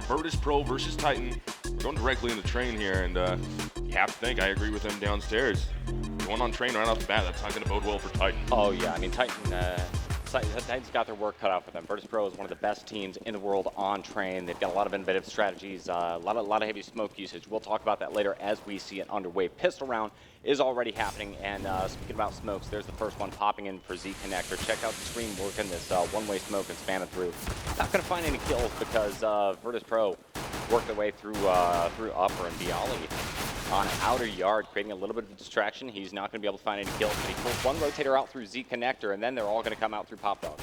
Virtus.Pro versus Titan. We're going directly into Train here, and you have to think, I agree with him downstairs. Going on Train right off the bat, that's not going to bode well for Titan. Oh yeah, I mean Titan's got their work cut out for them. Virtus.Pro is one of the best teams in the world on Train. They've got a lot of innovative strategies, a lot of heavy smoke usage. We'll talk about that later as we see it underway. Pistol round is already happening, and speaking about smokes, there's the first one popping in for Z Connector. Check out the screen working this one-way smoke and spamming through. Not going to find any kills because Virtus.Pro worked their way through upper, and Bialy on outer yard, creating a little bit of a distraction. He's not going to be able to find any kills, but he pulls one rotator out through Z Connector, and then they're all going to come out through Pop Dog.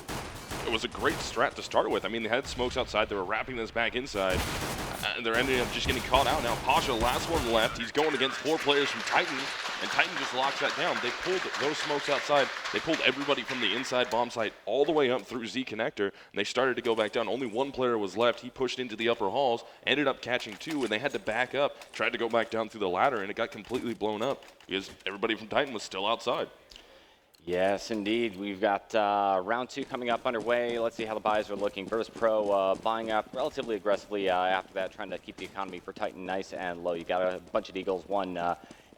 It was a great strat to start with. I mean, they had smokes outside. They were wrapping this back inside. And they're ending up just getting caught out. Now, Pasha, last one left. He's going against 4 players from Titan, and Titan just locks that down. They pulled those smokes outside. They pulled everybody from the inside bomb site all the way up through Z Connector, and they started to go back down. Only 1 player was left. He pushed into the upper halls, ended up catching 2, and they had to back up, tried to go back down through the ladder, and it got completely blown up because everybody from Titan was still outside. Yes, indeed. We've got round 2 coming up underway. Let's see how the buys are looking. Virtus.Pro buying up relatively aggressively after that, trying to keep the economy for Titan nice and low. You got a bunch of Eagles, 1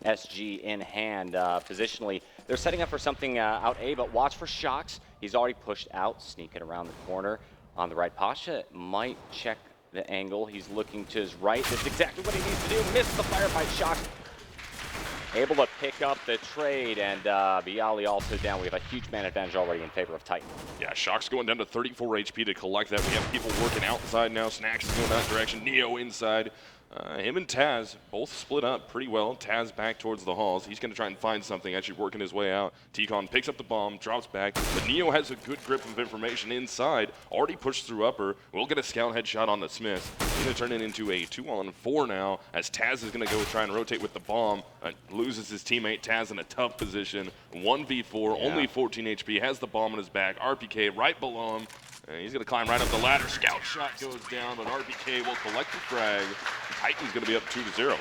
SG in hand. Positionally, they're setting up for something out A, but watch for Shocks. He's already pushed out, sneaking around the corner on the right. Pasha might check the angle. He's looking to his right. That's exactly what he needs to do. Missed the firefight. Shocks able to pick up the trade, and Bialy also down. We have a huge man advantage already in favor of Titan. Yeah, Shock's going down to 34 HP to collect that. We have people working outside now. Snacks is going that direction. Neo inside. Him and Taz both split up pretty well. Taz back towards the halls. He's going to try and find something, actually working his way out. T-Con picks up the bomb, drops back, but Neo has a good grip of information inside. Already pushed through upper. We'll get a scout headshot on the Smith. He's going to turn it into a 2-on-4 now, as Taz is going to go try and rotate with the bomb. Loses his teammate Taz in a tough position. 1v4, only 14 HP, has the bomb on his back. RPK right below him. He's going to climb right up the ladder. Scout shot goes down, but RPK will collect the frag. Titan's going to be up 2-0.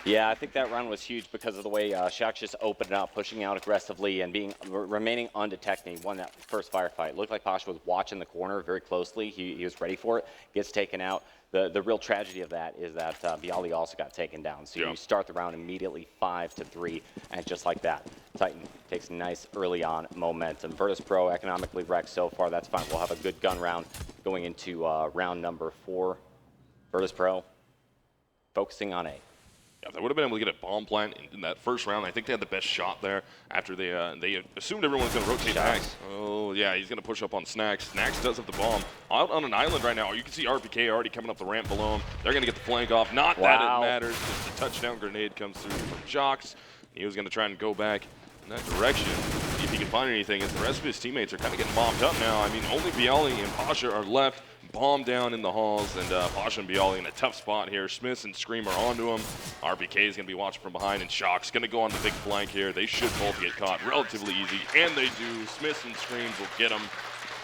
Yeah, I think that run was huge because of the way Shocks just opened up, pushing out aggressively and remaining undetected. He won that first firefight. Looked like Pasha was watching the corner very closely. He was ready for it. Gets taken out. The real tragedy of that is that Bialy also got taken down. So you start the round immediately 5-3, and just like that, Titan takes nice early on momentum. Virtus.Pro economically wrecked so far. That's fine. We'll have a good gun round going into round number 4. Virtus.Pro focusing on A. Yeah, they would have been able to get a bomb plant in that first round. I think they had the best shot there after they assumed everyone was going to rotate back. Oh, yeah, he's going to push up on Snacks. Snacks does have the bomb. Out on an island right now, you can see RPK already coming up the ramp below him. They're going to get the flank off. Not that it matters. Just a touchdown grenade comes through from Shocks. He was going to try and go back in that direction, see if he can find anything, as the rest of his teammates are kind of getting bombed up now. I mean, only Bialy and Pasha are left. Bomb down in the halls, and Pasha and Bialy in a tough spot here. Smith and Scream are onto him. RPK is going to be watching from behind, and Shock's going to go on the big flank here. They should both get caught relatively easy, and they do. Smith and Screams will get them.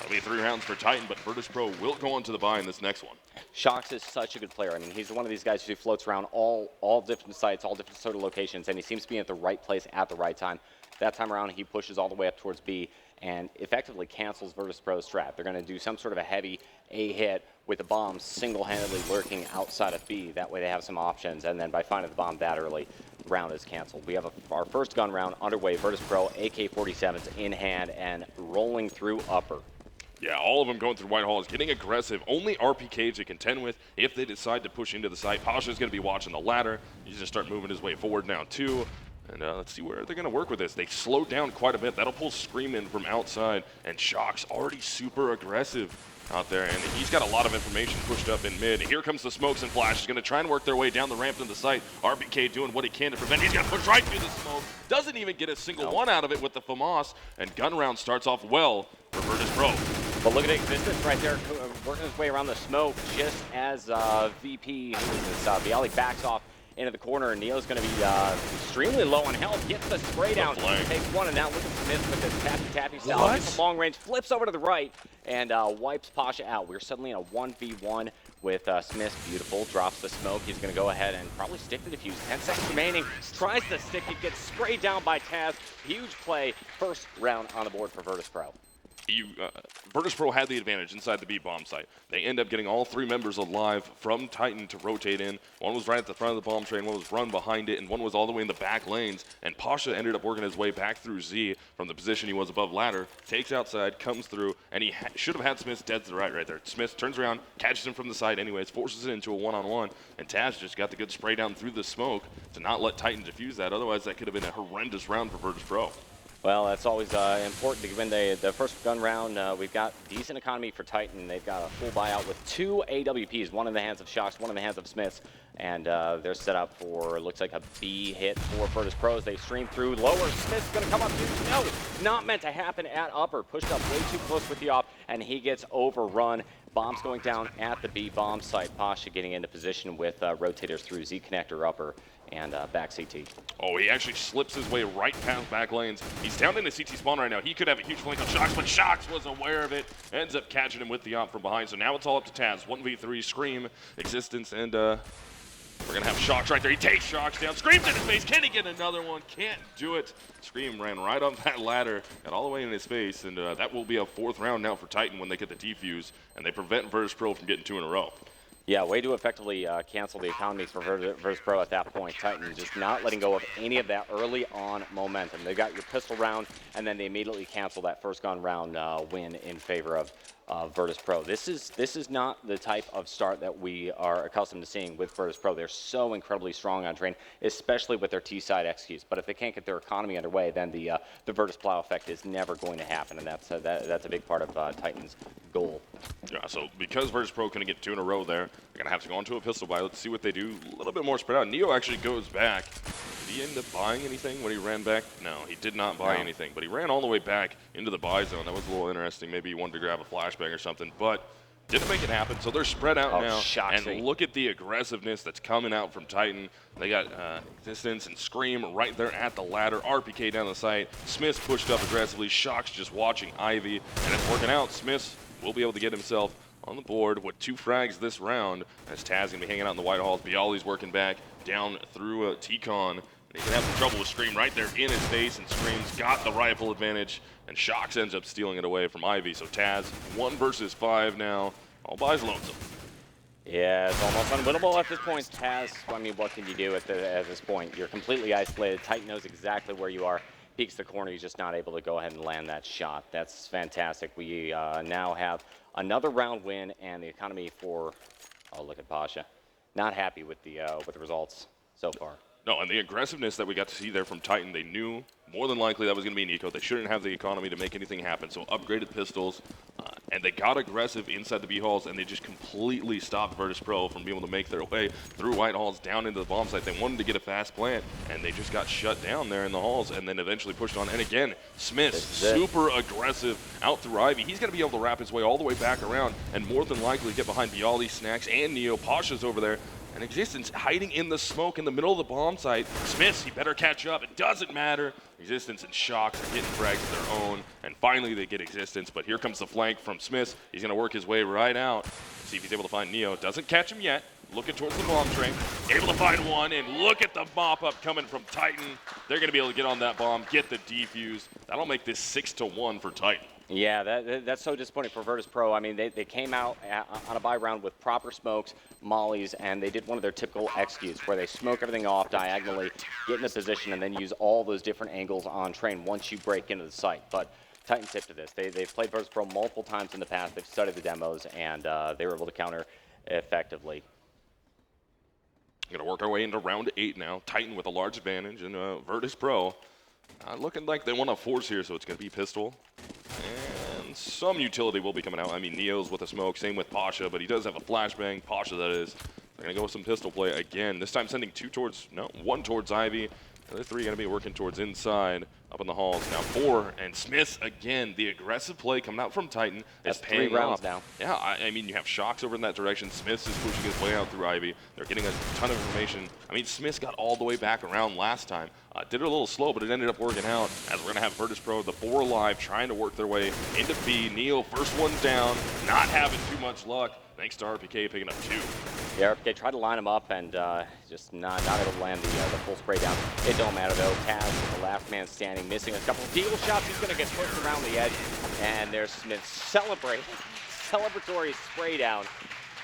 That'll be 3 rounds for Titan, but Virtus.Pro will go on to the bye in this next one. Shocks is such a good player. I mean, he's one of these guys who floats around all different sites, all different sort of locations, and he seems to be at the right place at the right time. That time around, he pushes all the way up towards B and effectively cancels Virtus.Pro's strat. They're going to do some sort of a heavy A hit with the bomb single-handedly lurking outside of B. That way they have some options, and then by finding the bomb that early, the round is canceled. We have our first gun round underway. Virtus.Pro AK-47s in hand and rolling through upper. Yeah, all of them going through White Hall is getting aggressive. Only RPK to contend with if they decide to push into the site. Pasha's going to be watching the ladder. He's going to start moving his way forward now, too. And let's see where they're going to work with this. They slowed down quite a bit. That'll pull Scream in from outside. And Shock's already super aggressive out there. And he's got a lot of information pushed up in mid. Here comes the smokes and Flash. He's going to try and work their way down the ramp to the site. RPK doing what he can to prevent. He's going to push right through the smoke. Doesn't even get a single one out of it with the FAMAS. And gun round starts off well for Virtus.Pro. But look at Existence right there, working his way around the smoke just as VP, Bialy, backs off into the corner, and Neo's going to be extremely low on health. Gets the spray down, takes one, and now look at Smith with this tappy style. Gets a long range, flips over to the right, and wipes Pasha out. We're suddenly in a 1v1 with Smith. Beautiful, drops the smoke. He's going to go ahead and probably stick the defuse. 10 seconds remaining, tries to stick it, gets sprayed down by Taz. Huge play, first round on the board for Virtus.Pro. Virtus.Pro had the advantage inside the B bomb site. They end up getting all 3 members alive from Titan to rotate in. One was right at the front of the bomb train, one was run behind it, and one was all the way in the back lanes. And Pasha ended up working his way back through Z from the position he was above ladder, takes outside, comes through, and he should have had Smith dead to the right there. Smith turns around, catches him from the side anyways, forces it into a one-on-one, and Taz just got the good spray down through the smoke to not let Titan defuse that. Otherwise, that could have been a horrendous round for Virtus.Pro. Well, that's always important to win the first gun round. We've got decent economy for Titan. They've got a full buyout with 2 AWPs, one in the hands of Shocks, one in the hands of Smiths. And they're set up for, looks like a B hit for Virtus.Pro as they stream through. Lower, Smith's going to come up to, no, not meant to happen at upper. Pushed up way too close with the op, and he gets overrun. Bombs going down at the B bomb site. Pasha getting into position with rotators through Z connector upper and back CT. Oh, he actually slips his way right past back lanes. He's down in the CT spawn right now. He could have a huge flank on Shocks, but Shocks was aware of it. Ends up catching him with the op from behind. So now it's all up to Taz. 1v3, Scream, Existence, and we're going to have Shocks right there. He takes Shocks down, screams in his face. Can he get another one? Can't do it. Scream ran right up that ladder, got all the way in his face, and that will be a 4th round now for Titan when they get the defuse, and they prevent Virtus.Pro from getting 2 in a row. Yeah, way to effectively cancel the economies for Virtus.Pro at that point. Titan just not letting go of any of that early on momentum. They got your pistol round, and then they immediately cancel that first gun round win in favor of Virtus.Pro. This is not the type of start that we are accustomed to seeing with Virtus.Pro. They're so incredibly strong on train, especially with their T-side executes. But if they can't get their economy underway, then the Virtus.Plow effect is never going to happen, and that's a big part of Titan's goal. Yeah, so because Virtus.Pro couldn't get 2 in a row there, they're going to have to go into a pistol buy. Let's see what they do. A little bit more spread out. Neo actually goes back. Did he end up buying anything when he ran back? No, he did not buy anything, but he ran all the way back into the buy zone. That was a little interesting. Maybe he wanted to grab a flashbang or something, but didn't make it happen. So they're spread out now, and look at the aggressiveness that's coming out from Titan. They got Existence and Scream right there at the ladder. RPK down the site. Smith's pushed up aggressively. Shocks just watching Ivy, and it's working out. Smith's will be able to get himself on the board with 2 frags this round, as Taz gonna be hanging out in the White Halls. Bialy's working back down through T-Con. He's gonna have some trouble with Scream right there in his face, and Scream's got the rifle advantage, and Shocks ends up stealing it away from Ivy. So Taz, 1 versus 5 now, all by his lonesome. Yeah, it's almost unwinnable at this point. Taz, I mean, what can you do at this point? You're completely isolated. Titan knows exactly where you are. Peeks the corner, he's just not able to go ahead and land that shot. That's fantastic. We now have another round win, and the economy for, oh, look at Pasha. Not happy with the results so far. No, and the aggressiveness that we got to see there from Titan, they knew more than likely that was going to be an eco. They shouldn't have the economy to make anything happen, so upgraded pistols, and they got aggressive inside the B halls, and they just completely stopped Virtus.Pro from being able to make their way through White Halls down into the bomb site. They wanted to get a fast plant, and they just got shut down there in the halls, and then eventually pushed on. And again, Smith, super aggressive out through Ivy. He's going to be able to wrap his way all the way back around, and more than likely get behind Bialy, Snacks, and Neo. Pasha's over there. And Existence hiding in the smoke in the middle of the bomb site. Smiths, he better catch up. It doesn't matter. Existence and Shocks are getting frags of their own. And finally they get Existence. But here comes the flank from Smiths. He's going to work his way right out. See if he's able to find Neo. Doesn't catch him yet. Looking towards the bomb train. Able to find one. And look at the mop up coming from Titan. They're going to be able to get on that bomb, get the defuse. That'll make this 6-1 for Titan. Yeah, that's so disappointing for Virtus.Pro. I mean, they came out on a buy round with proper smokes, mollies, and they did one of their typical executes where they smoke everything off diagonally, get in a position, and then use all those different angles on train once you break into the site. But Titan tip to this. They've played Virtus.Pro multiple times in the past. They've studied the demos, and they were able to counter effectively. Going to work our way into round 8 now. Titan with a large advantage, and Virtus.Pro looking like they want to force here, so it's going to be pistol. And some utility will be coming out. I mean, Neo's with a smoke, same with Pasha, but he does have a flashbang. Pasha, that is. They're going to go with some pistol play again. This time sending 1 towards Ivy. The other 3 going to be working towards inside, up in the halls. Now 4, and Smiths again. The aggressive play coming out from Titan is paying 3 rounds off. Now. Yeah, I mean, you have Shocks over in that direction. Smiths is pushing his way out through Ivy. They're getting a ton of information. I mean, Smiths got all the way back around last time. Did it a little slow, but it ended up working out, as we're going to have Virtus.Pro, the 4 alive, trying to work their way into B. Neo, first one down, not having too much luck, thanks to RPK picking up 2. Yeah, they tried to line him up and just not able to land the full spray down. It don't matter though. Taz with the last man standing, missing a couple of deal shots. He's going to get pushed around the edge. And there's Smith celebratory spray down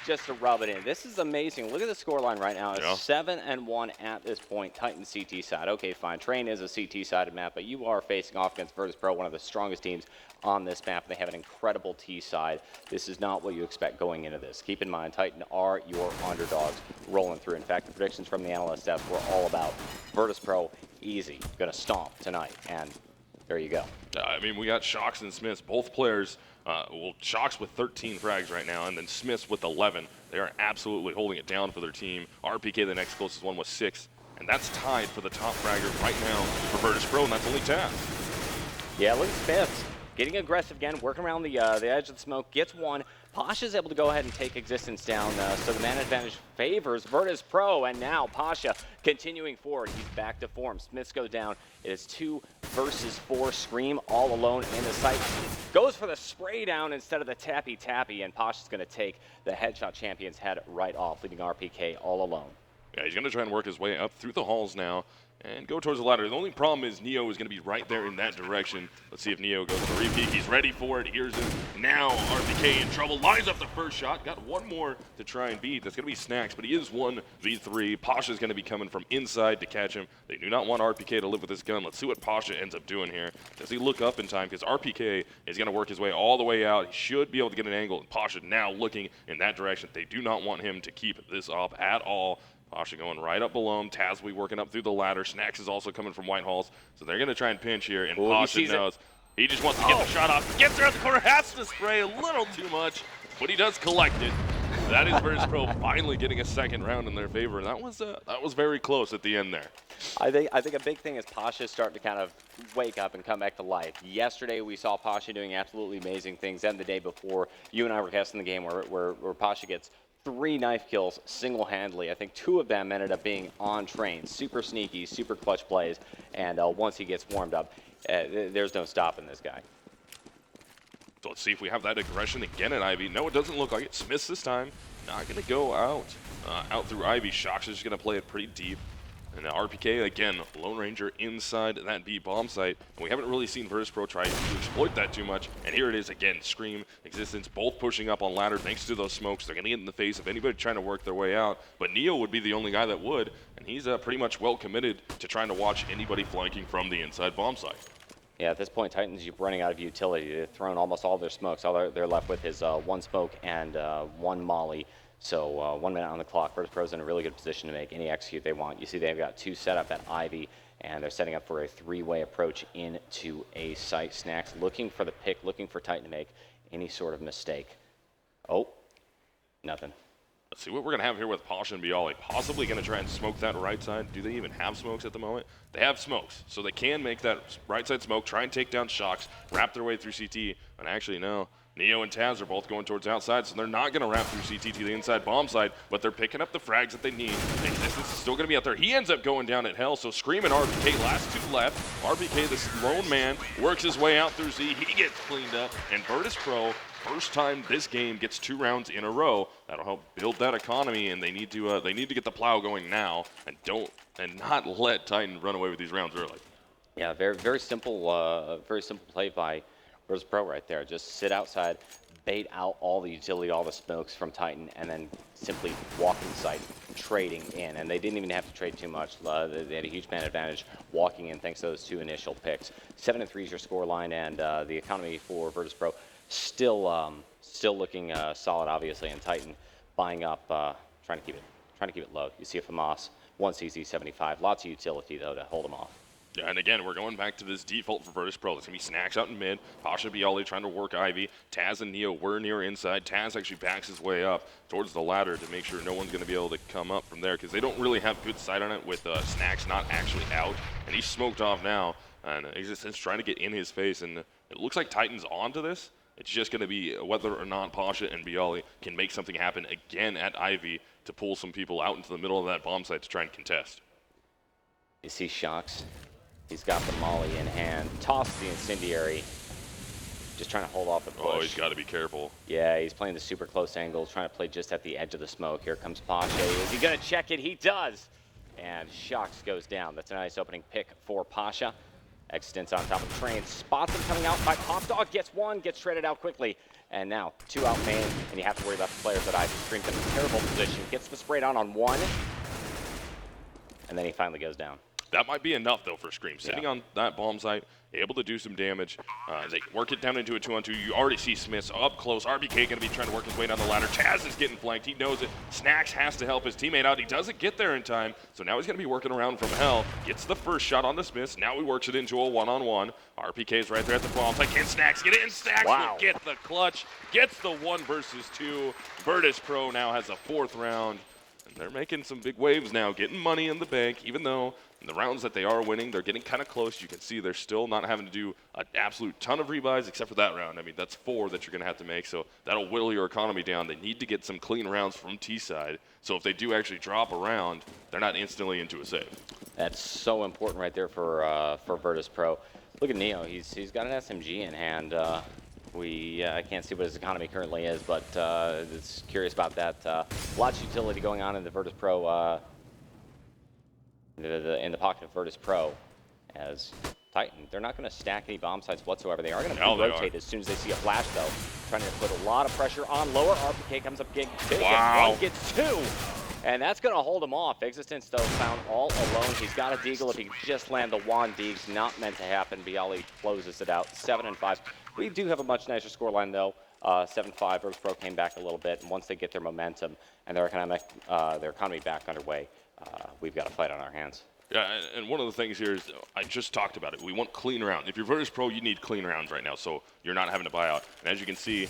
just to rub it in. This is amazing. Look at the scoreline right now. It's 7-1 at this point. Titan CT side. Okay, fine. Train is a CT sided map, but you are facing off against Virtus.Pro, one of the strongest teams on this map. They have an incredible T side. This is not what you expect going into this. Keep in mind, Titan are your underdogs rolling through. In fact, the predictions from the analyst desk were all about Virtus.Pro easy, gonna stomp tonight, and there you go. I mean, we got Shocks and Smiths, both players. Well, Shocks with 13 frags right now, and then Smiths with 11. They are absolutely holding it down for their team. RPK, the next closest one, was 6, and that's tied for the top fragger right now for Virtus.Pro, and that's only Taz. Yeah, look at Smiths. Getting aggressive again, working around the edge of the smoke, gets one. Pasha's able to go ahead and take Existence down, so the man advantage favors Virtus.Pro, and now Pasha continuing forward. He's back to form. Smiths goes down. It is 2 versus 4. Scream all alone in the site. Goes for the spray down instead of the tappy, and Pasha's going to take the headshot champion's head right off, leaving RPK all alone. Yeah, he's going to try and work his way up through the halls now and go towards the ladder. The only problem is Neo is going to be right there in that direction. Let's see if Neo goes for the repeat. He's ready for it. Here's him. Now RPK in trouble. Lines up the first shot. Got one more to try and beat. That's going to be Snacks, but he is 1v3. Pasha's going to be coming from inside to catch him. They do not want RPK to live with this gun. Let's see what Pasha ends up doing here. Does he look up in time? Because RPK is going to work his way all the way out. He should be able to get an angle. And Pasha now looking in that direction. They do not want him to keep this up at all. Pasha going right up below him. Taz will be working up through the ladder. Snacks is also coming from White Halls. So they're going to try and pinch here. And Pasha knows. He just wants to get the shot off. Gets around the corner. Has to spray a little too much. But he does collect it. That is Virtus.Pro finally getting a second round in their favor. And that was very close at the end there. I think a big thing is Pasha starting to kind of wake up and come back to life. Yesterday we saw Pasha doing absolutely amazing things. And the day before, you and I were casting the game where Pasha gets 3 knife kills single-handedly. I think 2 of them ended up being on train. Super sneaky, super clutch plays, and once he gets warmed up, there's no stopping this guy. So let's see if we have that aggression again at Ivy. No, it doesn't look like it. Smiths this time not going to go out through Ivy. Shocks is just going to play it pretty deep. And RPK, again, Lone Ranger inside that B bomb site. And we haven't really seen Virtus.Pro try to exploit that too much. And here it is again, Scream, Existence, both pushing up on ladder thanks to those smokes. They're going to get in the face of anybody trying to work their way out. But Neo would be the only guy that would. And he's pretty much well committed to trying to watch anybody flanking from the inside bomb site. Yeah, at this point, Titans, you're running out of utility. They've thrown almost all their smokes. All they're left with is 1 smoke and 1 molly. So 1 minute on the clock. Virtus.Pro's in a really good position to make any execute they want. You see they've got 2 set up at Ivy, and they're setting up for a 3-way approach into a site. Snacks looking for the pick, looking for Titan to make any sort of mistake. Oh, nothing. Let's see what we're going to have here with Pasha and Bialy. Possibly going to try and smoke that right side. Do they even have smokes at the moment? They have smokes, so they can make that right side smoke, try and take down Shocks, wrap their way through CT, and actually no. Neo and Taz are both going towards outside, so they're not going to wrap through CT to the inside bomb side, but they're picking up the frags that they need. Existence is still going to be out there. He ends up going down at Hell, so Scream and RPK, last 2 left. RPK, this lone man, works his way out through Z. He gets cleaned up, and Virtus.Pro, first time this game, gets 2 rounds in a row. That'll help build that economy, and they need to get the plow going now, and not let Titan run away with these rounds early. Yeah, very simple play by Virtus.Pro right there. Just sit outside, bait out all the utility, all the smokes from Titan, and then simply walk in sight, trading in. And they didn't even have to trade too much. They had a huge man advantage walking in thanks to those 2 initial picks. 7-3 is your score line, and the economy for Virtus.Pro still looking solid, obviously. And Titan buying up, trying to keep it low. You see a FAMAS, 1 CZ 75. Lots of utility though to hold them off. Yeah, and again, we're going back to this default for Virtus.Pro. There's going to be Snacks out in mid. Pasha Bialy trying to work Ivy. Taz and Neo were near inside. Taz actually backs his way up towards the ladder to make sure no one's going to be able to come up from there because they don't really have good sight on it with Snacks not actually out. And he's smoked off now. And Existence trying to get in his face. And it looks like Titan's onto this. It's just going to be whether or not Pasha and Bialy can make something happen again at Ivy to pull some people out into the middle of that bomb site to try and contest. You see Shocks. He's got the molly in hand. Toss the incendiary. Just trying to hold off the push. Oh, he's got to be careful. Yeah, he's playing the super close angle, trying to play just at the edge of the smoke. Here comes Pasha. Is he going to check it? He does. And Shocks goes down. That's a nice opening pick for Pasha. Existence on top of the train. Spots him coming out by Pop Dog. Gets one, gets shredded out quickly. And now 2 out main, and you have to worry about the players that Ivy Scream's in a terrible position. Gets the spray down on 1. And then he finally goes down. That might be enough, though, for Scream. Sitting on that bomb site, able to do some damage. They work it down into a 2-on-2. You already see Smiths up close. RBK going to be trying to work his way down the ladder. Taz is getting flanked. He knows it. Snacks has to help his teammate out. He doesn't get there in time, so now he's going to be working around from hell. Gets the first shot on the Smiths. Now he works it into a 1-on-1. RPK's right there at the bomb site. Can Snacks get it? And Snacks will get the clutch. Gets the 1 versus 2. Virtus.Pro now has a 4th round. And they're making some big waves now, getting money in the bank, even though in the rounds that they are winning, they're getting kind of close. You can see they're still not having to do an absolute ton of rebuys except for that round. I mean, that's 4 that you're going to have to make, so that'll whittle your economy down. They need to get some clean rounds from T-side, so if they do actually drop a round, they're not instantly into a save. That's so important right there for Virtus.Pro. Look at Neo. He's got an SMG in hand. I can't see what his economy currently is, but it's curious about that. Lots of utility going on in the Virtus.Pro, in the pocket of Virtus.Pro, as Titan. They're not going to stack any bomb sites whatsoever. They are going to rotate as soon as they see a flash, though. Trying to put a lot of pressure on lower. RPK comes up big. Wow. Gets 2. And that's going to hold him off. Existence, though, found all alone. He's got a deagle. If he can just land the wand, Deags, not meant to happen. Bialy closes it out, 7-5. We do have a much nicer scoreline, though. 7-5. Virtus.Pro came back a little bit, and once they get their momentum and their economy back underway, we've got a fight on our hands. Yeah, and one of the things here is, I just talked about it, we want clean rounds. If you're Virtus.Pro, you need clean rounds right now, so you're not having to buy out. And as you can see,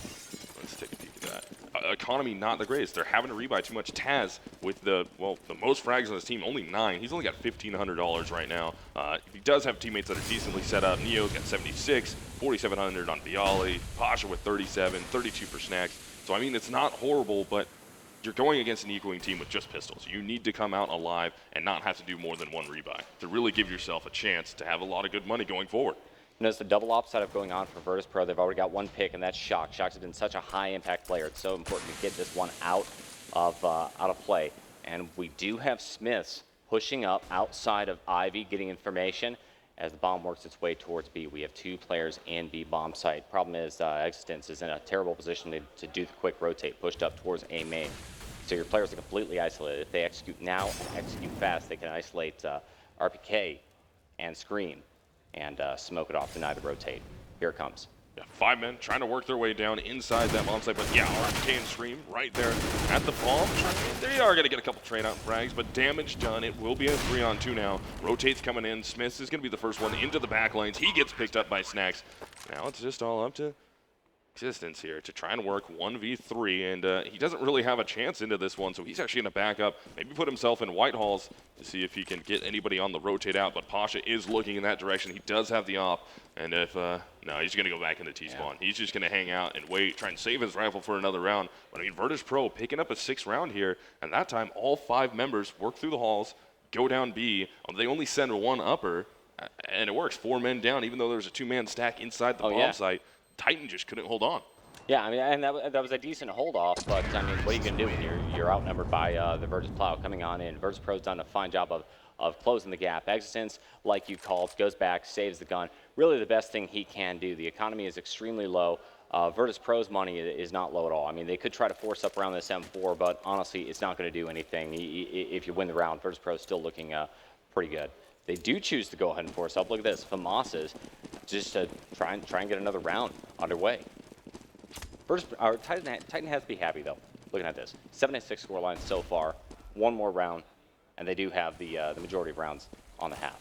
let's take a peek at that. Economy not the greatest. They're having to rebuy too much. Taz with the most frags on his team, only 9. He's only got $1,500 right now. He does have teammates that are decently set up. Neo's got 76, 4,700 on Bialy, Pasha with 37, 32 for Snacks. So I mean, it's not horrible, but you're going against an equaling team with just pistols. You need to come out alive and not have to do more than 1 rebuy to really give yourself a chance to have a lot of good money going forward. Notice the double op setup going on for Virtus.Pro. They've already got 1 pick, and that's Shock. Shock's been such a high-impact player. It's so important to get this one out of play. And we do have Smiths pushing up outside of Ivy, getting information as the bomb works its way towards B. We have 2 players in B bomb site. Problem is, Existence is in a terrible position to do the quick rotate, pushed up towards A main. So your players are completely isolated. If they execute now and execute fast, they can isolate RPK and Scream and smoke it off, deny the rotate. Here it comes. Yeah, 5 men trying to work their way down inside that bomb site, but yeah, RPK and Scream right there at the bomb. They are going to get a couple trade out frags, but damage done. It will be a 3-on-2 now. Rotate's coming in. Smiths is going to be the first one into the back lanes. He gets picked up by Snacks. Now it's just all up to Existence here to try and work 1v3, and he doesn't really have a chance into this one, so he's actually going to back up, maybe put himself in Whitehalls to see if he can get anybody on the rotate out, but Pasha is looking in that direction. He does have the op, and if, no, he's going to go back into T-spawn. Yeah. He's just going to hang out and wait, try and save his rifle for another round. But I mean, Virtus.Pro picking up a 6th round here, and that time all 5 members work through the halls, go down B. They only send 1 upper, and it works. 4 men down, even though there's a 2-man stack inside the bomb site. Titan just couldn't hold on. Yeah, I mean, and that was a decent hold off, but I mean, what are you going to do when you're outnumbered by the Virtus.Plow coming on in? Virtus.Pro's done a fine job of closing the gap. Existence, like you called, goes back, saves the gun. Really the best thing he can do. The economy is extremely low. Virtus.Pro's money is not low at all. I mean, they could try to force up around this M4, but honestly, it's not going to do anything. If you win the round, Virtus.Pro's still looking pretty good. They do choose to go ahead and force up. Look at this, Famas's, just to try and get another round underway. Titan has to be happy, though. Looking at this, 7-6 scoreline so far. 1 more round, and they do have the majority of rounds on the half.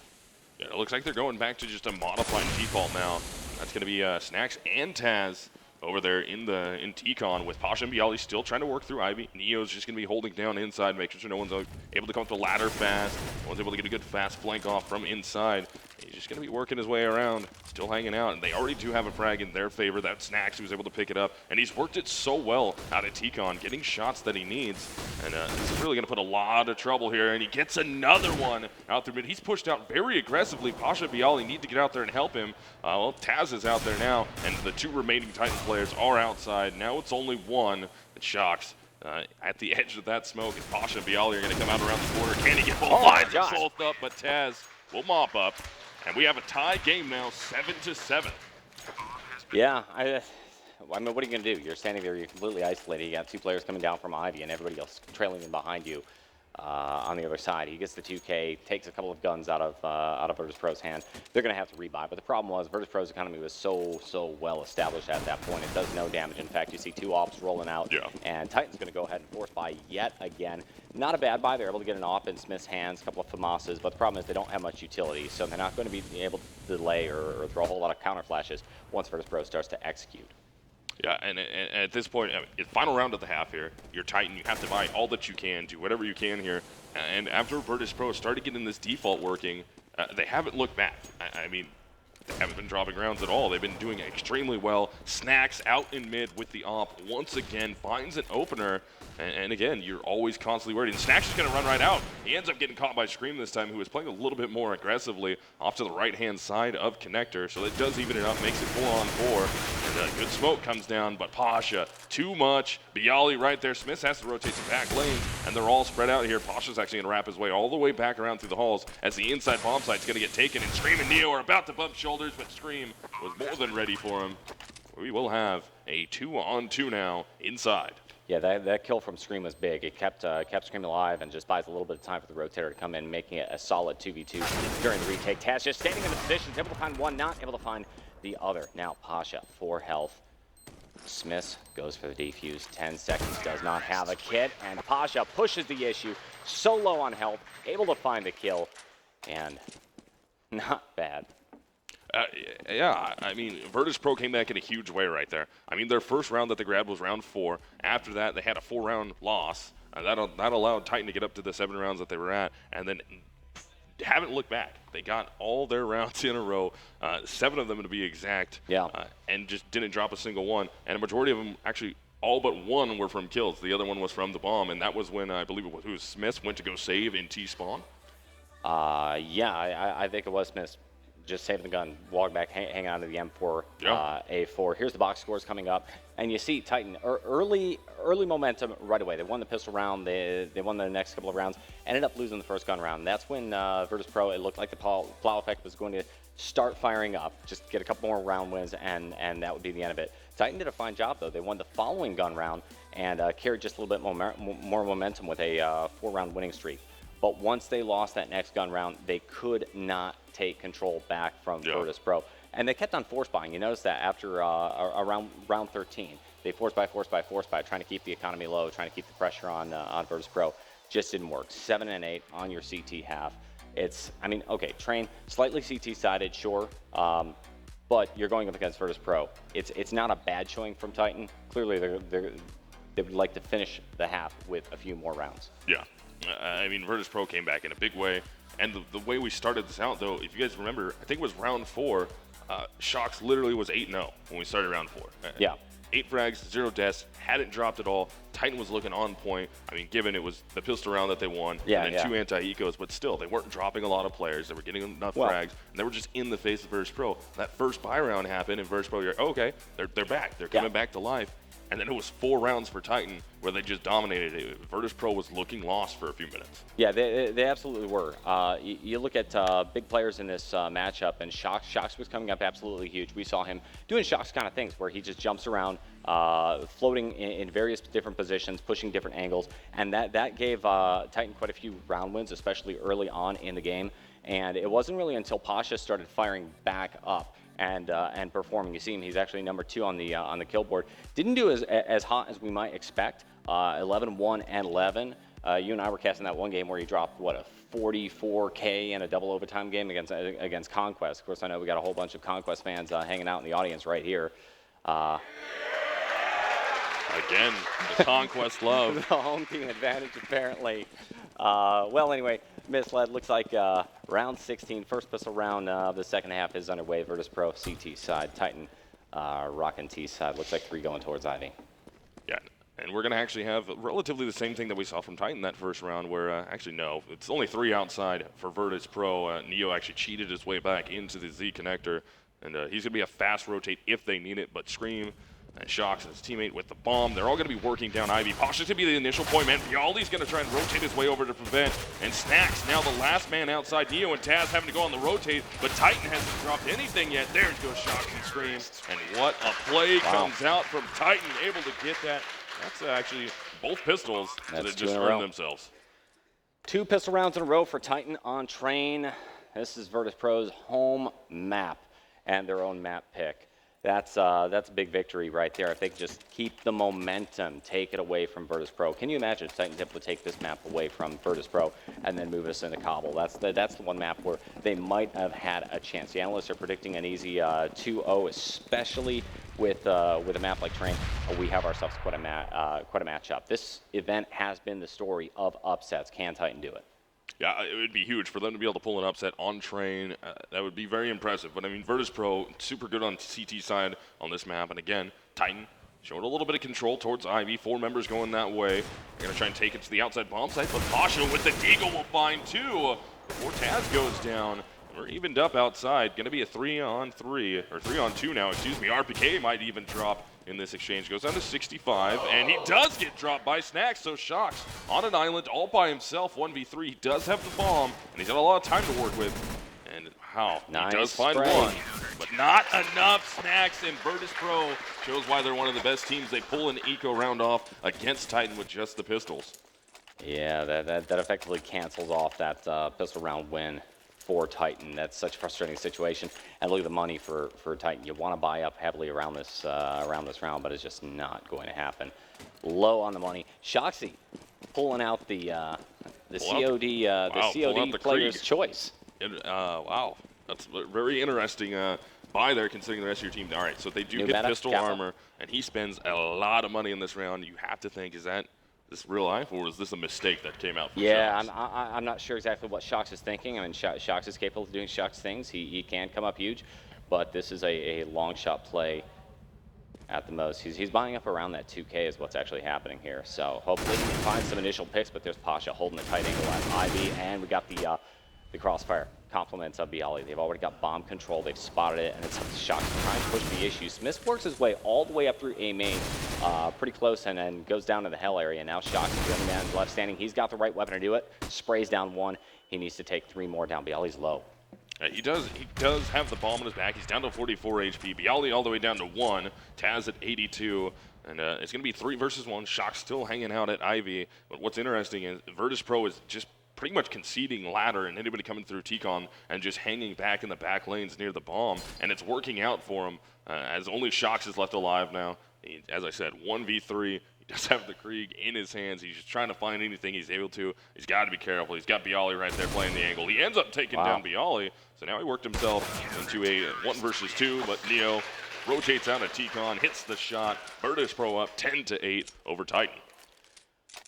Yeah, it looks like they're going back to just a modified default now. That's going to be Snacks and Taz over there in T-Con with Pasha and Bialy still trying to work through Ivy. Neo's just going to be holding down inside, making sure no one's able to come up the ladder fast. No one's able to get a good fast flank off from inside. He's just going to be working his way around, still hanging out, and they already do have a frag in their favor. That Snacks, who was able to pick it up, and he's worked it so well out of T-Con, getting shots that he needs, and this is really going to put a lot of trouble here, and he gets another one out through mid. He's pushed out very aggressively. Pasha Bialy need to get out there and help him. Well, Taz is out there now, and the 2 remaining Titan players are outside. Now it's only one. It Shocks at the edge of that smoke, and Pasha and Bialy are going to come out around the corner. Can he get both lines both up? But Taz will mop up. And we have a tie game now, 7-7. Yeah, I mean, what are you going to do? You're standing there, you're completely isolated. You got 2 players coming down from Ivy and everybody else trailing in behind you on the other side. He gets the 2K, takes a couple of guns out of Virtus.Pro's hand. They're going to have to rebuy. But the problem was Virtus.Pro's economy was so well established at that point. It does no damage. In fact, you see 2 ops rolling out. Yeah. And Titan's going to go ahead and force buy yet again. Not a bad buy. They're able to get an op in Smith's hands, a couple of FAMASas, but the problem is they don't have much utility, so they're not going to be able to delay or throw a whole lot of counter flashes once Virtus.Pro starts to execute. Yeah, and at this point, final round of the half here, you're Titan, you have to buy all that you can, do whatever you can here, and after Virtus.Pro started getting this default working, they haven't looked back. I mean, they haven't been dropping rounds at all. They've been doing extremely well. Snacks out in mid with the op once again, finds an opener, and again, you're always constantly worried. And Snacks is going to run right out. He ends up getting caught by Scream this time, who was playing a little bit more aggressively off to the right-hand side of Connector, so it does even it up, makes it 4-on-4. And a good smoke comes down, but Pasha, too much. Bialy right there. Smith has to rotate to back lane, and they're all spread out here. Pasha's actually going to wrap his way all the way back around through the halls as the inside bomb site's going to get taken, and Scream and Neo are about to bump shoulders, but Scream was more than ready for him. We will have a 2-on-2 now inside. Yeah, that kill from Scream was big. It kept Scream alive and just buys a little bit of time for the rotator to come in, making it a solid 2v2 during the retake. Taz just standing in the positions, able to find one, not able to find the other. Now Pasha, 4 health. Smith goes for the defuse, 10 seconds, does not have a kit, and Pasha pushes the issue, so low on health, able to find the kill, and not bad. Yeah, I mean, Virtus.Pro came back in a huge way right there. I mean, their first round that they grabbed was round 4. After that, they had a 4-round loss. That allowed Titan to get up to the 7 rounds that they were at, and then haven't looked back. They got all their rounds in a row, 7 of them to be exact, and just didn't drop a single one. And a majority of them, actually, all but one were from kills. The other one was from the bomb, and that was when I believe it was Smith went to go save in T-spawn. Yeah, I think it was Smith. Just saving the gun, walk back, hang on to the M4, A4. Here's the box scores coming up, and you see Titan early momentum right away. They won the pistol round, they won the next couple of rounds, ended up losing the first gun round. That's when Virtus.Pro, it looked like the plow effect was going to start firing up, just get a couple more round wins, and that would be the end of it. Titan did a fine job though. They won the following gun round and carried just a little bit more momentum with a 4-round winning streak. But once they lost that next gun round, they could not take control back from Virtus.Pro. And they kept on force buying. You notice that after around round 13, they force buy, trying to keep the economy low, trying to keep the pressure on Virtus.Pro. Just didn't work. 7 and 8 on your CT half. I mean, okay, Train, slightly CT sided, sure. But you're going up against Virtus.Pro. It's not a bad showing from Titan. Clearly, they would like to finish the half with a few more rounds. Yeah. I mean, Virtus.Pro came back in a big way. And the way we started this out, though, if you guys remember, I think it was round 4, Shocks literally was 8-0 when we started round 4. Yeah. 8 frags, 0 deaths, hadn't dropped at all. Titan was looking on point. I mean, given it was the pistol round that they won, and then 2 anti-ecos, but still, they weren't dropping a lot of players. They were getting enough frags, and they were just in the face of Virtus.Pro. That first buy round happened, and Virtus.Pro, you're like, oh, okay, they're back. They're coming back to life. And then it was 4 rounds for Titan where they just dominated it. Virtus.Pro was looking lost for a few minutes. Yeah, they absolutely were. You look at big players in this matchup, and Shocks was coming up absolutely huge. We saw him doing Shocks kind of things where he just jumps around, floating in various different positions, pushing different angles, and that gave Titan quite a few round wins, especially early on in the game. And it wasn't really until Pasha started firing back up and performing. You see him; he's actually number 2 on the kill board. Didn't do as hot as we might expect. 11-1 and 11. You and I were casting that one game where he dropped what, a 44K in a double overtime game against Conquest. Of course, I know we got a whole bunch of Conquest fans hanging out in the audience right here. Again, the Conquest love. The home team advantage, apparently. Well, anyway, misled. Looks like Round 16, first pistol round of the second half is underway. Virtus.Pro, CT side, Titan, Rockin' T side. Looks like 3 going towards Ivy. Yeah, and we're going to actually have relatively the same thing that we saw from Titan that first round where, actually no, it's only 3 outside for Virtus.Pro. Neo actually cheated his way back into the Z connector, and he's going to be a fast rotate if they need it, but Scream and Shox and his teammate with the bomb, they're all going to be working down Ivy. Pasha's going to be the initial point man. Biali's going to try and rotate his way over to prevent, and Snacks now the last man outside. Neo and Taz having to go on the rotate, but Titan hasn't dropped anything yet. There goes Shox and Scream, and what a play comes out from Titan, able to get that. That's actually both pistols that have just earned themselves. 2 pistol rounds in a row for Titan on train. This is Virtus.Pro's home map and their own map pick. That's a big victory right there. If they can just keep the momentum, take it away from Virtus.Pro. Can you imagine if Titan's able to take this map away from Virtus.Pro and then move us into Cobble? That's the one map where they might have had a chance. The analysts are predicting an easy 2-0, especially with a map like Train. We have ourselves quite a matchup. This event has been the story of upsets. Can Titan do it? Yeah, it would be huge for them to be able to pull an upset on Train. That would be very impressive. But I mean, Virtus.Pro, super good on CT side on this map. And again, Titan showing a little bit of control towards Ivy. 4 members going that way. They're going to try and take it to the outside bomb site. But Pasha with the Deagle will find 2 before Taz goes down. We're evened up outside. Going to be a 3-on-3, or 3-on-2 now, excuse me. RPK might even drop in this exchange. Goes down to 65, and he does get dropped by Snacks, so Shox on an island all by himself, 1v3. He does have the bomb, and he's got a lot of time to work with. And how? Nice he does find spray. 1, but not enough. Snacks and Virtus.Pro shows why they're one of the best teams. They pull an eco round off against Titan with just the pistols. Yeah, that effectively cancels off that pistol round win for Titan. That's such a frustrating situation. And look at the money for Titan. You want to buy up heavily around this round, but it's just not going to happen. Low on the money. Shoxy pulling out the COD player's choice. Wow, that's a very interesting buy there, considering the rest of your team. All right, so they do get pistol armor, and he spends a lot of money in this round. You have to think, is this real life, or was this a mistake that came out from Shox? I'm not sure exactly what Shox is thinking. I mean, Shox is capable of doing Shox things. He can come up huge, but this is a long shot play at the most. He's buying up around that 2K is what's actually happening here. So hopefully he can find some initial picks, but there's Pasha holding the tight angle at Ivy, and we got the crossfire compliments of Biali. They've already got bomb control. They've spotted it, and it's up to Shox to try and push the issue. Smith works his way all the way up through A main, pretty close, and then goes down to the hell area. Now Shox is the only man left standing. He's got the right weapon to do it. Sprays down 1. He needs to take 3 more down. Biali's low. He does have the bomb in his back. He's down to 44 HP. Biali all the way down to 1. Taz at 82. And it's going to be 3 versus 1. Shox still hanging out at Ivy. But what's interesting is Virtus.Pro is just pretty much conceding ladder and anybody coming through T-Con and just hanging back in the back lanes near the bomb. And it's working out for him as only Shox is left alive now. As I said, 1v3. He does have the Krieg in his hands. He's just trying to find anything he's able to. He's got to be careful. He's got Biali right there playing the angle. He ends up taking down Biali. So now he worked himself into a 1 versus 2, but Neo rotates out of T-Con, hits the shot. Virtus.Pro up 10-8 over Titan.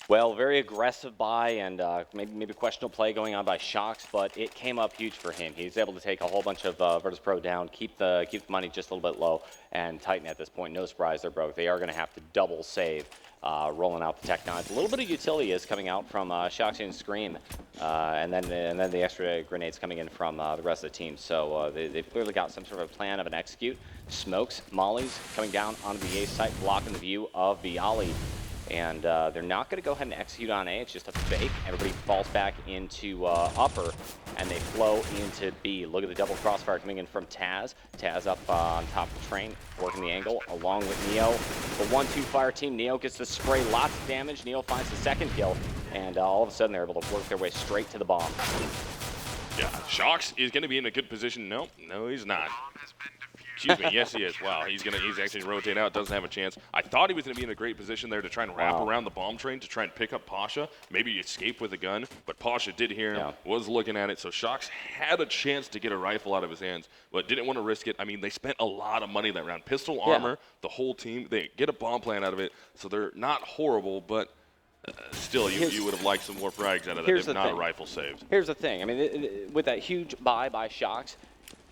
Well, very aggressive buy and maybe questionable play going on by Shox, but it came up huge for him. He's able to take a whole bunch of Virtus.Pro down, keep the money just a little bit low, and Titan at this point, no surprise, they're broke. They are going to have to double save, rolling out the Tech 9s. A little bit of utility is coming out from Shoxy and Scream, and then the extra grenades coming in from the rest of the team. So they've clearly got some sort of plan of an execute. Smokes, mollies coming down onto the A site, blocking the view of Biali. And they're not going to go ahead and execute on A. It's just a fake. Everybody falls back into upper, and they flow into B. Look at the double crossfire coming in from Taz. Taz up on top of the train, working the angle, along with Neo. The 1-2 fire team. Neo gets to spray lots of damage. Neo finds the second kill, and all of a sudden they're able to work their way straight to the bomb. Yeah, Shox is going to be in a good position. No, he's not. Excuse me, yes he is. Wow, he's actually rotate out, doesn't have a chance. I thought he was going to be in a great position there to try and wrap around the bomb train to try and pick up Pasha, maybe escape with a gun, but Pasha did hear him, was looking at it, so Shox had a chance to get a rifle out of his hands, but didn't want to risk it. I mean, they spent a lot of money that round. Pistol armor, the whole team, they get a bomb plan out of it, so they're not horrible, but Still, you would have liked some more frags out of that, Here's if the not a thing. rifle saved. Here's the thing. I mean, with that huge buy by Shox,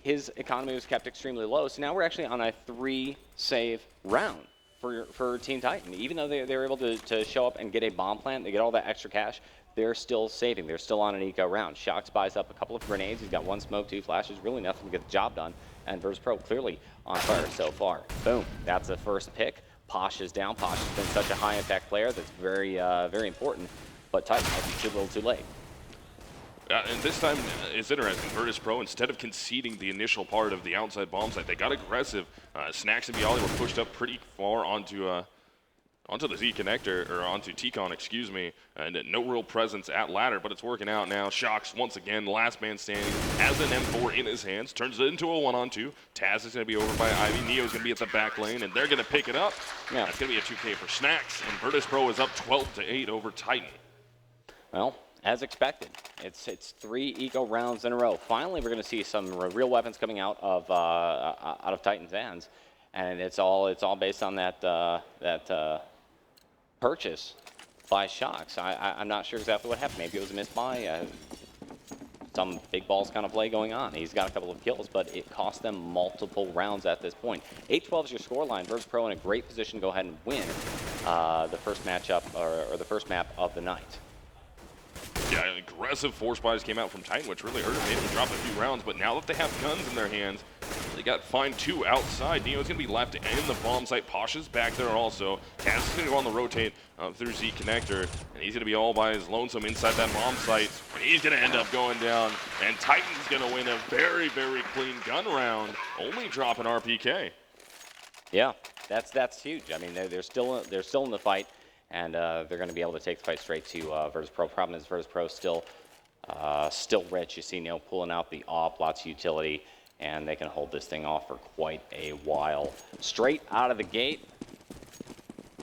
his economy was kept extremely low. So now we're actually on a 3-save round for Team Titan. Even though they were able to show up and get a bomb plant, they get all that extra cash, they're still saving. They're still on an eco round. Shox buys up a couple of grenades. He's got 1 smoke, 2 flashes, really nothing to get the job done. And Virtus.Pro clearly on fire so far. Boom, that's the first pick. Posh is down. Posh has been such a high impact player that's very, very important. But Titan might be too little too late. And this time, it's interesting. Virtus.Pro, instead of conceding the initial part of the outside bomb site, they got aggressive. Snacks and Bialy were pushed up pretty far onto the Z connector, or onto T-Con, excuse me, and no real presence at ladder, but it's working out now. Shox, once again, last man standing, has an M4 in his hands, turns it into a 1-on-2. Taz is going to be over by Ivy. Neo's going to be at the back lane, and they're going to pick it up. Yeah. That's going to be a 2K for Snacks, and Virtus.Pro is up 12-8 over Titan. Well, as expected, it's 3 eco rounds in a row. Finally, we're going to see some real weapons coming out of Titan's hands, and it's all based on that purchase by Shox. I'm not sure exactly what happened. Maybe it was a misbuy. Some big balls kind of play going on. He's got a couple of kills, but it cost them multiple rounds at this point. 8-12 is your scoreline. Virtus.Pro in a great position to go ahead and win the first matchup or the first map of the night. Yeah, aggressive force buys came out from Titan, which really hurt him, made him drop a few rounds, but now that they have guns in their hands, they got find 2 outside. Neo's going to be left in the bomb site. Posh is back there also. Taz is going to go on the rotate through Z connector, and he's going to be all by his lonesome inside that bomb site, and he's going to end up going down, and Titan's going to win a very, very clean gun round, only dropping RPK. Yeah, that's huge. I mean, they're still in the fight. And they're going to be able to take the fight straight to Virtus.Pro. Problem is Virtus.Pro still rich. You see Neo pulling out the AWP, lots of utility, and they can hold this thing off for quite a while. Straight out of the gate,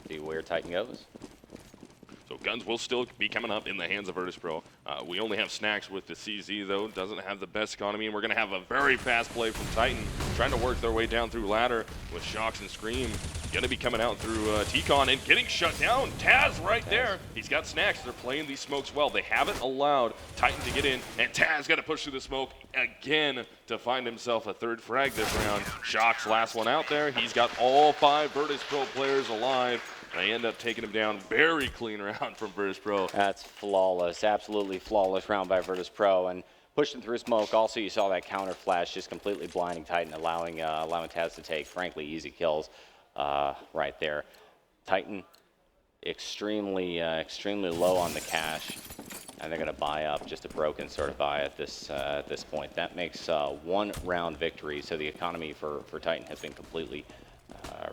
see where Titan goes. So guns will still be coming up in the hands of Virtus.Pro. We only have Snacks with the CZ, though. Doesn't have the best economy, and we're going to have a very fast play from Titan, trying to work their way down through ladder with Shox and Scream. Going to be coming out through T-Con and getting shut down. Taz right there. He's got Snacks. They're playing these smokes well. They haven't allowed Titan to get in, and Taz got to push through the smoke again to find himself a 3rd frag this round. Shox, last one out there. He's got all 5 Virtus.Pro players alive. They end up taking him down. Very clean round from Virtus.Pro. That's flawless. Absolutely flawless round by Virtus.Pro. And pushing through smoke. Also, you saw that counter flash just completely blinding Titan, allowing Taz to take, frankly, easy kills right there. Titan extremely low on the cash, and they're going to buy up, just a broken sort of buy at this point. That makes 1 round victory, so the economy for Titan has been completely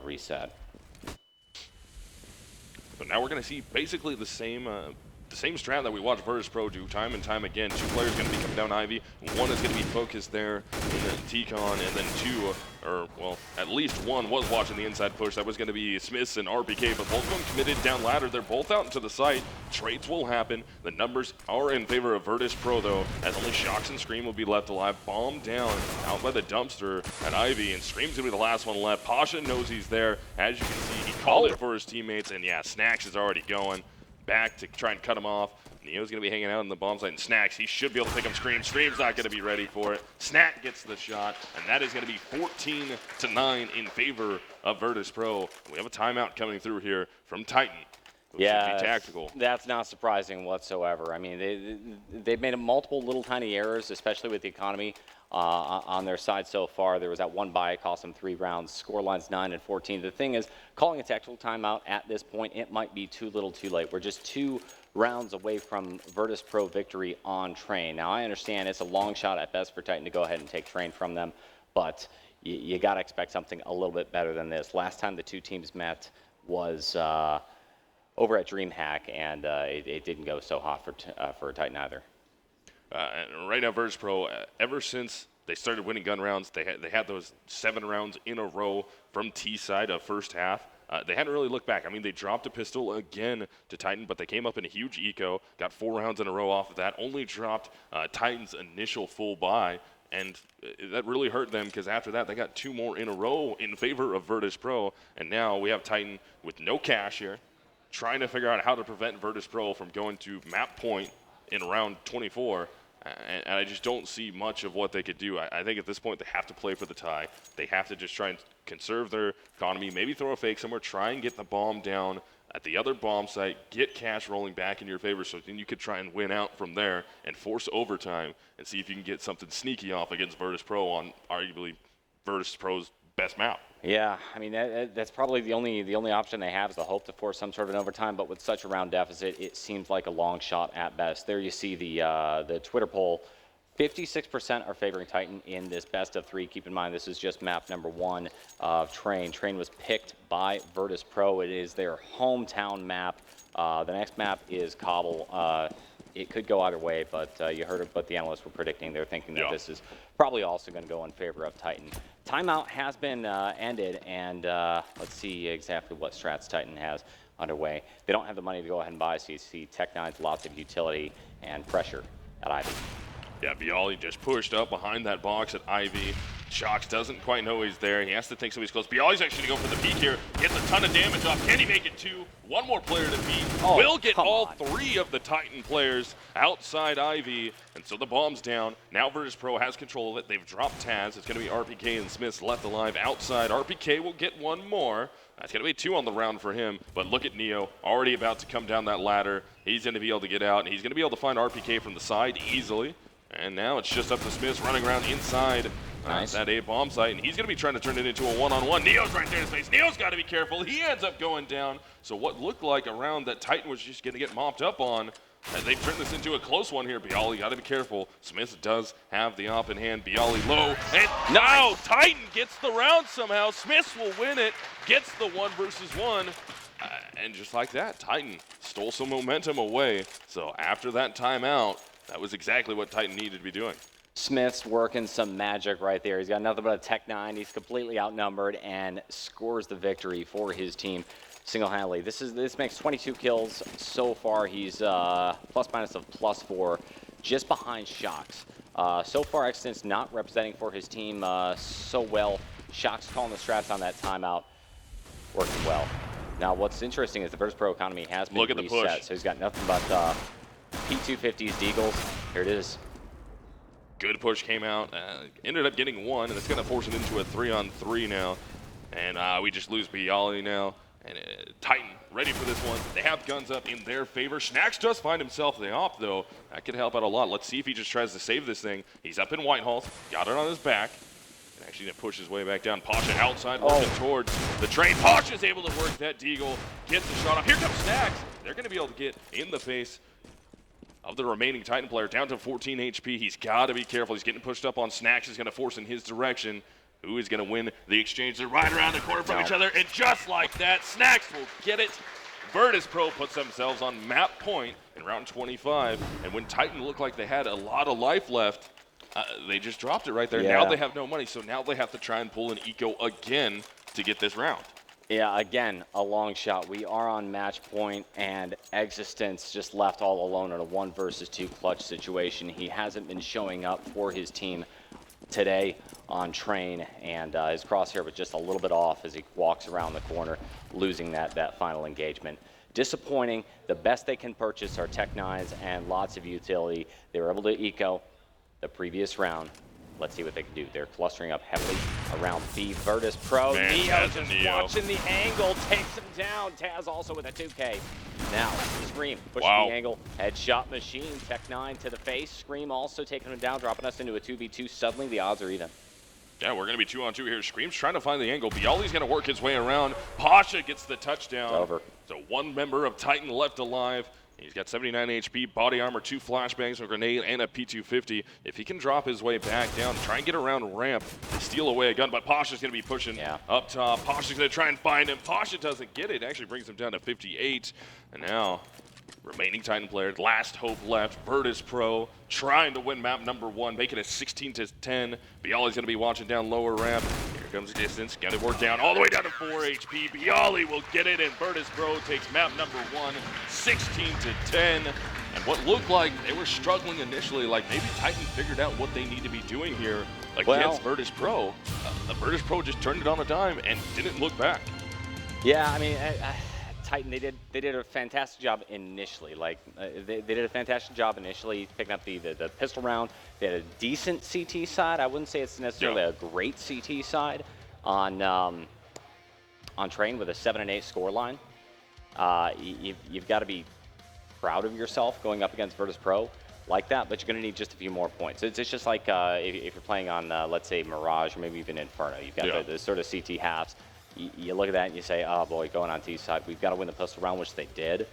reset. So now we're going to see basically the same strat that we watched Virtus.Pro do time and time again. 2 players going to be coming down Ivy. 1 is going to be focused there in the T-Con, and then 2, or well, at least 1 was watching the inside push. That was going to be Smiths and RPK, but both of them committed down ladder. They're both out into the site. Trades will happen. The numbers are in favor of Virtus.Pro, though, as only Shox and Scream will be left alive. Bomb down out by the dumpster at Ivy, and Scream's going to be the last one left. Pasha knows he's there. As you can see, he called it for his teammates, and yeah, Snacks is already going back to try and cut him off. Neo's going to be hanging out in the bomb site, and Snacks, he should be able to pick him. Scream's not going to be ready for it. Snack gets the shot, and that is going to be 14-9 in favor of Virtus.Pro. We have a timeout coming through here from Titan. Yeah, should be tactical. That's not surprising whatsoever. I mean, they've made multiple little tiny errors, especially with the economy on their side so far. There was that 1 buy, it cost them 3 rounds. Scoreline's 9-14. The thing is, calling a tactical timeout at this point, it might be too little too late. We're just 2 rounds away from Virtus.Pro victory on Train. Now, I understand it's a long shot at best for Titan to go ahead and take Train from them, but you got to expect something a little bit better than this. Last time the 2 teams met was over at DreamHack, and it didn't go so hot for Titan either. And right now, Virtus.Pro, ever since they started winning gun rounds, they had those 7 rounds in a row from T side of first half. They hadn't really looked back. I mean, they dropped a pistol again to Titan, but they came up in a huge eco, got 4 rounds in a row off of that, only dropped Titan's initial full buy, and that really hurt them because after that, they got 2 more in a row in favor of Virtus.Pro, and now we have Titan with no cash here. trying to figure out how to prevent Virtus.Pro from going to map point in round 24. And I just don't see much of what they could do. I think at this point they have to play for the tie. They have to just try and conserve their economy, maybe throw a fake somewhere, try and get the bomb down at the other bomb site, get cash rolling back in your favor so then you could try and win out from there and force overtime and see if you can get something sneaky off against Virtus.Pro on arguably Virtus.Pro's best map. Yeah, I mean, that's probably the only option they have is the hope to force some sort of an overtime, but with such a round deficit, it seems like a long shot at best. There you see the Twitter poll. 56% are favoring Titan in this best of 3. Keep in mind, this is just map number 1 of Train. Train was picked by Virtus.Pro. It is their hometown map. The next map is Cobble. It could go either way, but you heard what the analysts were predicting. They're thinking that this is probably also going to go in favor of Titan. Timeout has been ended, and let's see exactly what strats Titan has underway. They don't have the money to go ahead and buy, so you see Tech9's lots of utility and pressure at Ivy. Yeah, Bialy just pushed up behind that box at Ivy. Shox doesn't quite know he's there. He has to think somebody's close. Bialy's actually going to go for the peek here. Gets a ton of damage off. Can he make it 2? One more player to beat. Will get all 3 of the Titan players outside Ivy. And so the bomb's down. Now Virtus.Pro has control of it. They've dropped Taz. It's going to be RPK and Smiths left alive outside. RPK will get 1 more. That's going to be 2 on the round for him. But look at Neo, already about to come down that ladder. He's going to be able to get out. And he's going to be able to find RPK from the side easily. And now it's just up to Smiths running around inside that A bomb site, and he's going to be trying to turn it into a one-on-one. Neo's right there in his face. Neo's got to be careful. He ends up going down. So what looked like a round that Titan was just going to get mopped up on, as they turned this into a close one here. Bialy got to be careful. Smith does have the op in hand. Bialy low, and now Titan gets the round somehow. Smiths will win it, gets the 1 versus 1. And just like that, Titan stole some momentum away. So after that timeout, that was exactly what Titan needed to be doing. Smith's working some magic right there. He's got nothing but a Tech9. He's completely outnumbered and scores the victory for his team single-handedly. This makes 22 kills so far. He's plus-minus of +4, just behind Shox. So far, Extent's not representing for his team so well. Shox calling the strats on that timeout, working well. Now, what's interesting is the Virtus.Pro economy has been reset. Look at the push. So he's got nothing but P250s, Deagles. Here it is. Good push came out. Ended up getting 1, and it's going to force it into a 3-on-3 now. And we just lose Bialy now. And Titan ready for this one. They have guns up in their favor. Schnax does find himself the op, though. That could help out a lot. Let's see if he just tries to save this thing. He's up in Whitehall. Got it on his back. And actually going to push his way back down. Pasha outside, working towards the train. Pasha's able to work that Deagle. Gets the shot off. Here comes Schnax. They're going to be able to get in the face of the remaining Titan player, down to 14 HP. He's got to be careful. He's getting pushed up on. Schnax is going to force in his direction. Who is going to win the exchange? They're right around the corner from each other, and just like that, Schnax will get it. Virtus.Pro puts themselves on map point in round 25, and when Titan looked like they had a lot of life left, they just dropped it right there. Now they have no money, so now they have to try and pull an eco again to get this round. Yeah, again, a long shot. We are on match point, and Existence just left all alone in a 1 versus 2 clutch situation. He hasn't been showing up for his team today on Train, and his crosshair was just a little bit off as he walks around the corner, losing that final engagement. Disappointing. The best they can purchase are Tech9s and lots of utility. They were able to eco the previous round. Let's see what they can do. They're clustering up heavily around B. Virtus.Pro. Neo just watching the angle, takes him down. Taz also with a 2K. Now, Scream pushing the angle. Headshot machine. Tech9 to the face. Scream also taking him down, dropping us into a 2v2. Suddenly, the odds are even. Yeah, we're going to be 2-on-2 here. Scream's trying to find the angle. Bialy's going to work his way around. Pasha gets the touchdown. It's over. So 1 member of Titan left alive. He's got 79 HP, body armor, 2 flashbangs, a grenade, and a P250. If he can drop his way back down, try and get around ramp, steal away a gun, but Pasha's going to be pushing up top. Pasha's going to try and find him. Pasha doesn't get it. Actually brings him down to 58. And now, remaining Titan player, last hope left, Virtus.Pro, trying to win map number 1, making it 16-10. Bialy's going to be watching down lower ramp. Here comes Distance, got it worked down all the way down to 4 HP. Bialy will get it, and Virtus.Pro takes map number 1, 16-10. And what looked like they were struggling initially, like maybe Titan figured out what they need to be doing here against Virtus.Pro. The Virtus.Pro just turned it on a dime and didn't look back. Yeah, I mean, Titan, they did a fantastic job initially. Like they did a fantastic job initially picking up the pistol round. They had a decent CT side. I wouldn't say it's necessarily a great CT side on Train with a 7-8 score line. You've got to be proud of yourself going up against Virtus.Pro like that, but you're going to need just a few more points. It's just like if you're playing on, let's say, Mirage or maybe even Inferno. You've got the sort of CT halves. You look at that and you say, oh boy, going on T side, we've got to win the pistol round, which they did,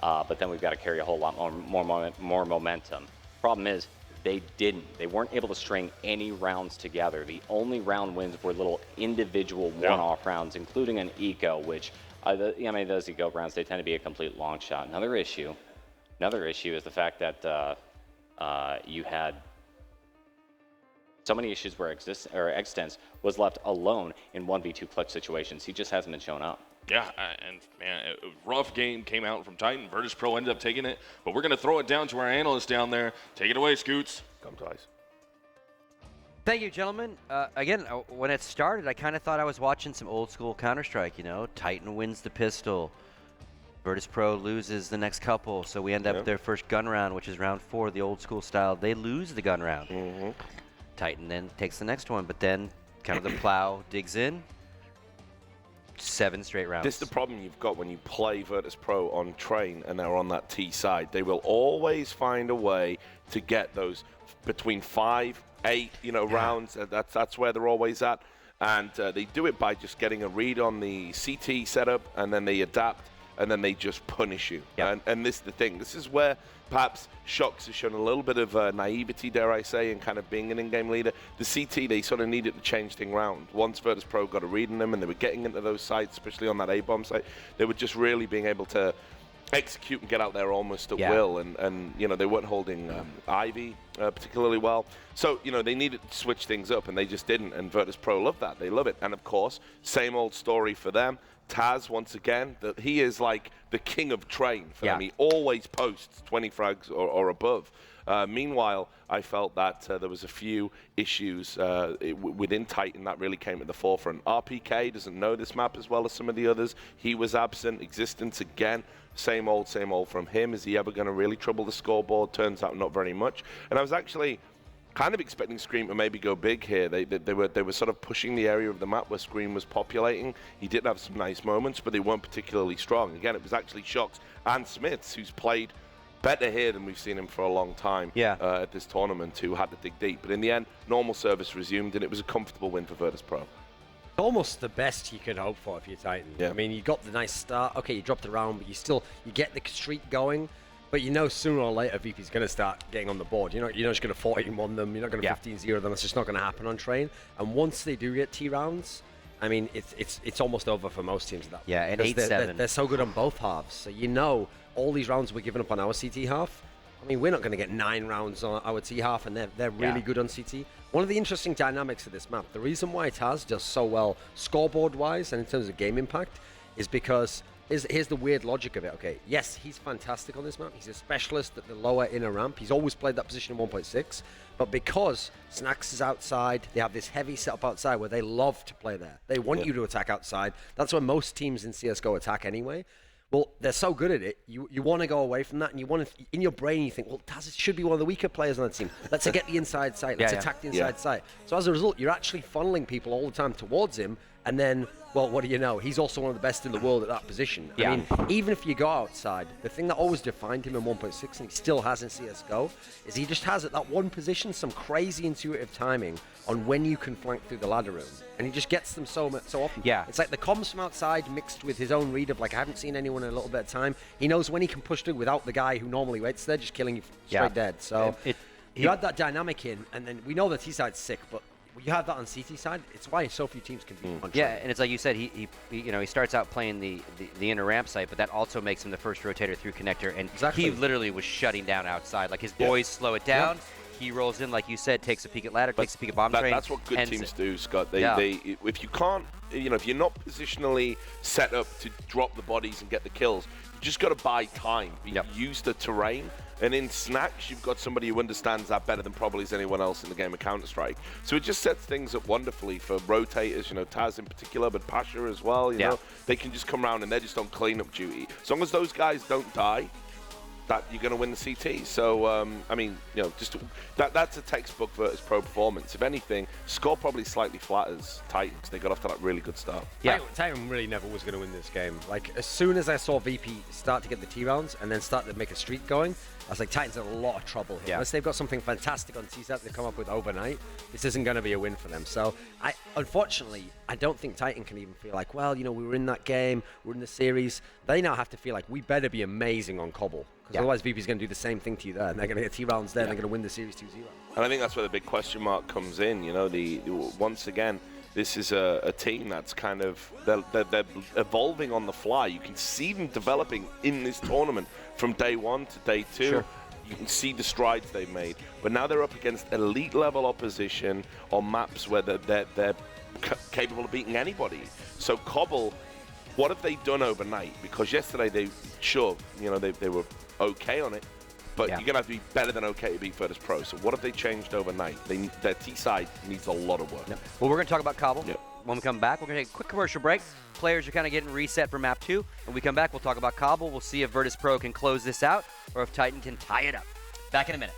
but then we've got to carry a whole lot more momentum. Problem is, they didn't. They weren't able to string any rounds together. The only round wins were little individual one-off rounds, including an eco, which, those eco rounds, they tend to be a complete long shot. Another issue is the fact that you had so many issues where Extens was left alone in 1v2 clutch situations. He just hasn't been showing up. Yeah, and man, a rough game came out from Titan. Virtus.Pro ended up taking it, but we're going to throw it down to our analyst down there. Take it away, Scoots. Come twice. Thank you, gentlemen. Again, when it started, I kind of thought I was watching some old school Counter-Strike, you know. Titan wins the pistol. Virtus.Pro loses the next couple, so we end up their first gun round, which is round 4, the old school style. They lose the gun round. Titan then takes the next one, but then kind of the plow digs in. 7 straight rounds. This is the problem you've got when you play Virtus.Pro on Train and they're on that T side. They will always find a way to get those between 5, 8, rounds. That's where they're always at. And they do it by just getting a read on the CT setup, and then they adapt, and then they just punish you. And this is the thing. This is where perhaps Shox has shown a little bit of naivety, dare I say, in kind of being an in-game leader. The CT, they sort of needed to change things around. Once Virtus.Pro got a read on them and they were getting into those sites, especially on that A-bomb site, they were just really being able to execute and get out there almost at will. And they weren't holding Ivy particularly well. So, they needed to switch things up, and they just didn't. And Virtus.Pro love that. They love it. And, of course, same old story for them. Taz, once again, that he is like the king of Train for them. He always posts 20 frags or above. Meanwhile, I felt that there was a few issues within Titan that really came at the forefront. RPK doesn't know this map as well as some of the others. He was absent. Existence again. Same old from him. Is he ever going to really trouble the scoreboard? Turns out not very much. And I was actually kind of expecting Scream to maybe go big here. They were sort of pushing the area of the map where Scream was populating. He did have some nice moments, but they weren't particularly strong. Again, it was actually Shox and Smiths who's played better here than we've seen him for a long time at this tournament, who had to dig deep. But in the end, normal service resumed, and it was a comfortable win for Virtus.Pro. Almost the best you could hope for if you're Titan. I mean, you got the nice start. Okay, you dropped the round, but you get the streak going. But sooner or later, VP's going to start getting on the board. You're not just going to 14-1 them. You're not going to 15-0 them. It's just not going to happen on Train. And once they do get T rounds, I mean, it's almost over for most teams at that point. Yeah, and 8-7. They're so good on both halves. So all these rounds we're giving up on our CT half. I mean, we're not going to get 9 rounds on our T half, and they're really good on CT. One of the interesting dynamics of this map, the reason why Taz does so well scoreboard-wise and in terms of game impact, is because here's the weird logic of it. Okay, yes, he's fantastic on this map. He's a specialist at the lower inner ramp. He's always played that position in 1.6. But because Snax is outside, they have this heavy setup outside where they love to play there. They want you to attack outside. That's where most teams in CSGO attack anyway. Well, they're so good at it, you want to go away from that, and you want to, in your brain, you think, well, Taz should be one of the weaker players on that team. Let's get the inside site. Let's attack the inside site. So as a result, you're actually funneling people all the time towards him, and then, well, what do you know? He's also one of the best in the world at that position. I mean, even if you go outside, the thing that always defined him in 1.6, and he still has in CSGO, is he just has at that one position some crazy intuitive timing on when you can flank through the ladder room. And he just gets them so often. It's like the comms from outside mixed with his own read of, like, I haven't seen anyone in a little bit of time. He knows when he can push through without the guy who normally waits there, just killing you straight dead. So you had that dynamic in, and then we know that T-side's sick, but you have that on CT side. It's why so few teams can be on track. And it's like you said, he starts out playing the inner ramp site, but that also makes him the first rotator through connector, and he literally was shutting down outside. Like, his boys slow it down. He rolls in, like you said, takes a peek at ladder, takes a peek at bomb train. That's what good ends teams it. do, Scott. They, Yeah. if you can't, if you're not positionally set up to drop the bodies and get the kills, you just got to buy time. Use the terrain. And in Snacks, you've got somebody who understands that better than probably as anyone else in the game of Counter-Strike. So it just sets things up wonderfully for rotators, Taz in particular, but Pasha as well, you know. They can just come around and they're just on cleanup duty. As long as those guys don't die, that you're going to win the CT. So, that's a textbook Virtus.Pro performance. If anything, score probably slightly flatters Titans. They got off to that really good start. Yeah, Titan really never was going to win this game. Like, as soon as I saw VP start to get the T rounds and then start to make a streak going, I was like, Titans in a lot of trouble here. Unless they've got something fantastic on CSAT they come up with overnight, this isn't going to be a win for them. So, unfortunately, I don't think Titan can even feel like, well, we were in that game, we're in the series. They now have to feel like we better be amazing on Cobble. Because otherwise VP's going to do the same thing to you there. And they're going to get T rounds there and they're going to win the series 2-0. And I think that's where the big question mark comes in. Once again, this is a team that's kind of, they're evolving on the fly. You can see them developing in this tournament from day 1 to day 2. Sure. You can see the strides they've made. But now they're up against elite level opposition on maps where they're capable of beating anybody. So Cobble, what have they done overnight? Because yesterday they were okay on it, but you're going to have to be better than okay to beat Virtus.Pro. So what have they changed overnight? Their T side needs a lot of work. Well, we're going to talk about Cobble. When we come back, we're going to take a quick commercial break. Players are kind of getting reset for map 2. When we come back, we'll talk about Cobble. We'll see if Virtus.Pro can close this out or if Titan can tie it up. Back in a minute.